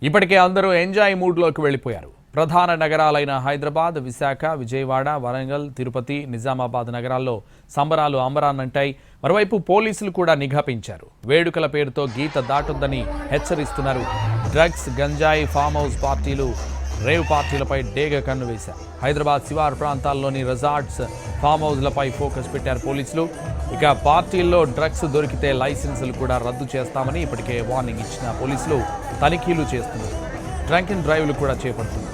ఇప్పటికే అందరూ ఎంజాయ్ మూడ్లోకి వెళ్లిపోయారు. ప్రధాన నగరాలైన హైదరాబాద్, విశాఖ, విజయవాడ, వరంగల్, తిరుపతి, నిజామాబాద్ నగరాల్లో సంబరాలు అంబరాన్నంటాయి. మరోవైపు పోలీసులు కూడా నిఘా పెంచారు. వేడుకల పేరుతో గీత దాటొద్దని హెచ్చరిస్తున్నారు. డ్రగ్స్, గంజాయి, ఫామ్ హౌస్ పార్టీలు, రేవ్ పార్టీలపై డేగ కన్ను వేశారు. హైదరాబాద్ శివారు ప్రాంతాల్లోని రిసార్ట్స్, ఫామ్ హౌస్లపై ఫోకస్ పెట్టారు పోలీసులు. ఇక పార్టీల్లో డ్రగ్స్ దొరికితే లైసెన్సులు కూడా రద్దు చేస్తామని ఇప్పటికే వార్నింగ్ ఇచ్చిన పోలీసులు తనిఖీలు చేస్తున్నారు. డ్రంక్ అండ్ డ్రైవ్లు కూడా చేపడుతున్నారు.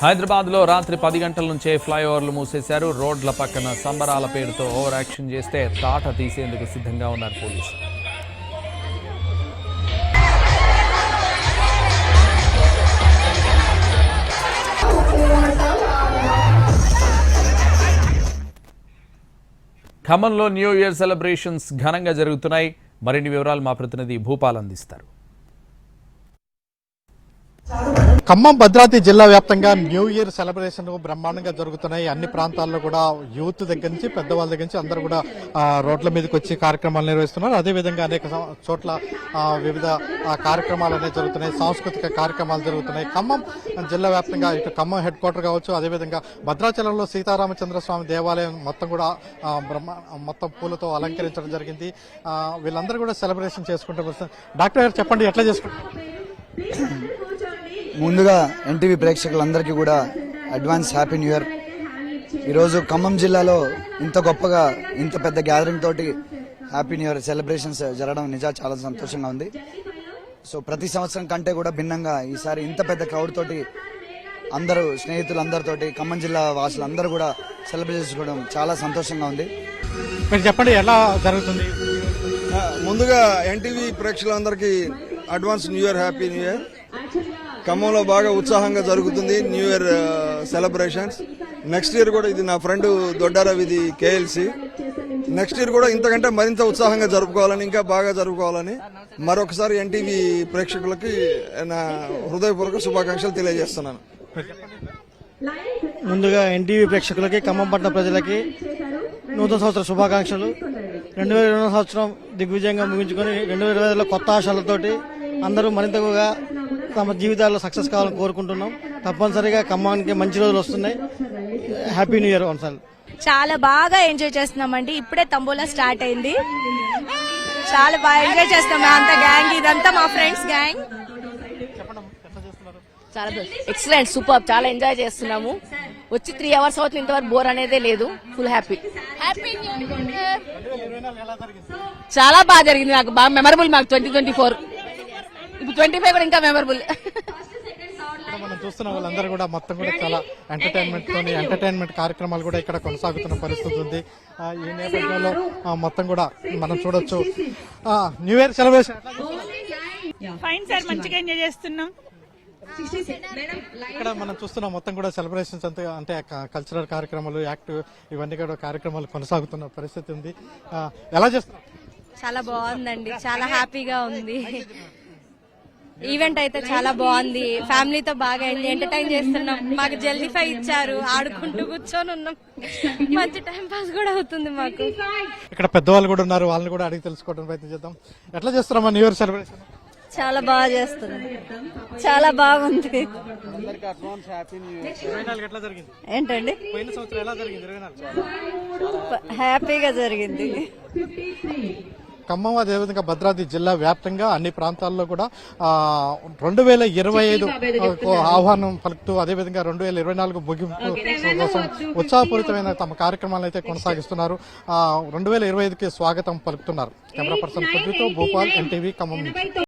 హైదరాబాద్లో రాత్రి 10 గంటల నుంచే ఫ్లైఓవర్లు మూసేశారు. రోడ్ల పక్కన సంబరాల పేరుతో ఓవర్ యాక్షన్ చేస్తే తాట తీసేందుకు సిద్ధంగా ఉన్నారు పోలీసులు. ఖమ్మంలో న్యూ ఇయర్ సెలబ్రేషన్స్ ఘనంగా జరుగుతున్నాయి. మరిన్ని వివరాలు మా ప్రతినిధి భూపాల్ అందిస్తారు. ఖమ్మం భద్రాద్రి జిల్లా వ్యాప్తంగా న్యూ ఇయర్ సెలబ్రేషన్ బ్రహ్మాండంగా జరుగుతున్నాయి. అన్ని ప్రాంతాల్లో కూడా యూత్ దగ్గర నుంచి పెద్దవాళ్ళ దగ్గర నుంచి అందరూ కూడా రోడ్ల మీదకి వచ్చి కార్యక్రమాలు నిర్వహిస్తున్నారు. అదేవిధంగా అనేక చోట్ల వివిధ కార్యక్రమాలు అనేవి జరుగుతున్నాయి. సాంస్కృతిక కార్యక్రమాలు జరుగుతున్నాయి. ఖమ్మం జిల్లా వ్యాప్తంగా ఇటు ఖమ్మం హెడ్ క్వార్టర్ కావచ్చు, అదేవిధంగా భద్రాచలంలో సీతారామచంద్ర స్వామి దేవాలయం మొత్తం కూడా మొత్తం పూలతో అలంకరించడం జరిగింది. వీళ్ళందరూ కూడా సెలబ్రేషన్ చేసుకుంటూ. డాక్టర్ గారు చెప్పండి, ఎట్లా చేసుకుంటారు? ముందుగా ఎన్టీవీ ప్రేక్షకులందరికీ కూడా అడ్వాన్స్ హ్యాపీ న్యూ ఇయర్. ఈరోజు ఖమ్మం జిల్లాలో ఇంత గొప్పగా ఇంత పెద్ద గ్యాదరింగ్ తోటి హ్యాపీ న్యూ ఇయర్ సెలబ్రేషన్స్ జరగడం నిజంగా చాలా సంతోషంగా ఉంది. సో ప్రతి సంవత్సరం కంటే కూడా భిన్నంగా ఈసారి ఇంత పెద్ద క్రౌడ్ తోటి అందరూ స్నేహితులందరితోటి ఖమ్మం జిల్లా వాసులందరూ కూడా సెలబ్రేట్ చేసుకోవడం చాలా సంతోషంగా ఉంది. మీరు చెప్పండి, ఎలా జరుగుతుంది? ముందుగా ఎన్టీవీ ప్రేక్షకులందరికీ advance new year, happy new year. ఖమ్మంలో బాగా ఉత్సాహంగా జరుగుతుంది new year celebrations. Next year కూడా ఇది నా ఫ్రెండ్ దొడ్డారవిది కేఎల్సి. నెక్స్ట్ ఇయర్ కూడా ఇంతకంటే మరింత ఉత్సాహంగా జరుపుకోవాలని, ఇంకా బాగా జరుపుకోవాలని మరొకసారి ఎన్టీవీ ప్రేక్షకులకి నా హృదయపూర్వక శుభాకాంక్షలు తెలియజేస్తున్నాను. ముందుగా ఎన్టీవీ ప్రేక్షకులకి, ఖమ్మం పట్టణ ప్రజలకి నూతన సంవత్సర శుభాకాంక్షలు. 2020 సంవత్సరం దిగ్విజయంగా ముగించుకొని 2020లో కొత్త ఆశలతోటి అందరూ మరింతగా తమ జీవితాల్లో సక్సెస్ కావాలని కోరుకుంటున్నాం. తప్పనిసరిగా ఖమ్మానికి మంచి రోజులు వస్తున్నాయి. హ్యాపీ న్యూ ఇయర్ వన్సాల్. చాలా బాగా ఎంజాయ్ చేస్తున్నామండి. ఇప్పుడే తంబోలా స్టార్ట్ అయింది. చాలా బాగా ఎంజాయ్ చేస్తున్నాం. అంతా గ్యాంగ్, ఇదంతా మా ఫ్రెండ్స్ గ్యాంగ్. చాలా ఎక్సలెంట్, సూపర్, చాలా ఎంజాయ్ చేస్తున్నాము. వచ్చి 3 అవర్స్ అవుతుంది, ఇంతవరకు బోర్ అనేదే లేదు. Full happy. చాలా బాగా జరిగింది. నాకు బాగా మెమరబుల్. మాకు 2024, ఇప్పుడు 25 కూడా ఇంకా మెమరబుల్. మనం చూస్తున్న వాళ్ళందరూ కూడా మొత్తం కూడా చాలా ఎంటర్టైన్మెంట్ కార్యక్రమాలు కూడా ఇక్కడ కొనసాగుతున్న పరిస్థితి ఉంది. ఈ నేపథ్యంలో మొత్తం కూడా మనం చూడొచ్చు new year celebration. Fine sir, మంచిగా ఎంజాయ్ చేస్తున్నాం. ఇక్కడ మనం చూస్తున్నాం మొత్తం కూడా సెలబ్రేషన్స్ అంతా, అంటే కల్చరల్ కార్యక్రమాలు, యాక్టివ్, ఇవన్నీ కూడా కార్యక్రమాలు కొనసాగుతున్న పరిస్థితి ఉంది. ఎలా చేస్తున్నాం? చాలా బాగుందండి, చాలా హ్యాపీగా ఉంది. ఈవెంట్ అయితే చాలా బాగుంది. ఫ్యామిలీతో బాగా ఎంటర్టైన్ చేస్తున్నాం. మాకు జల్దీఫై ఇచ్చారు, ఆడుకుంటూ కూర్చొని ఉన్నాం. మంచి టైం పాస్ కూడా అవుతుంది మాకు. ఇక్కడ పెద్దవాళ్ళు కూడా ఉన్నారు, వాళ్ళని కూడా అడిగి తెలుసుకోవడం ప్రయత్నం చేద్దాం. ఎట్లా చేస్తున్నామా న్యూ ఇయర్ సెలబ్రేషన్? చాలా బాగా చేస్తున్నాం, చాలా బాగుంది. ఏంటండి, హ్యాపీగా జరిగింది. ఖమ్మం అదేవిధంగా భద్రాద్రి జిల్లా వ్యాప్తంగా అన్ని ప్రాంతాల్లో కూడా 2025 ఆహ్వానం పలుకుతూ, అదేవిధంగా 2024 ముగింపు కోసం ఉత్సాహపూరితమైన తమ కార్యక్రమాలను అయితే కొనసాగిస్తున్నారు. 2025కి స్వాగతం పలుకుతున్నారు. కెమెరా పర్సన్ పుట్టితో భూపాల్, ఎన్టీవీ ఖమ్మం.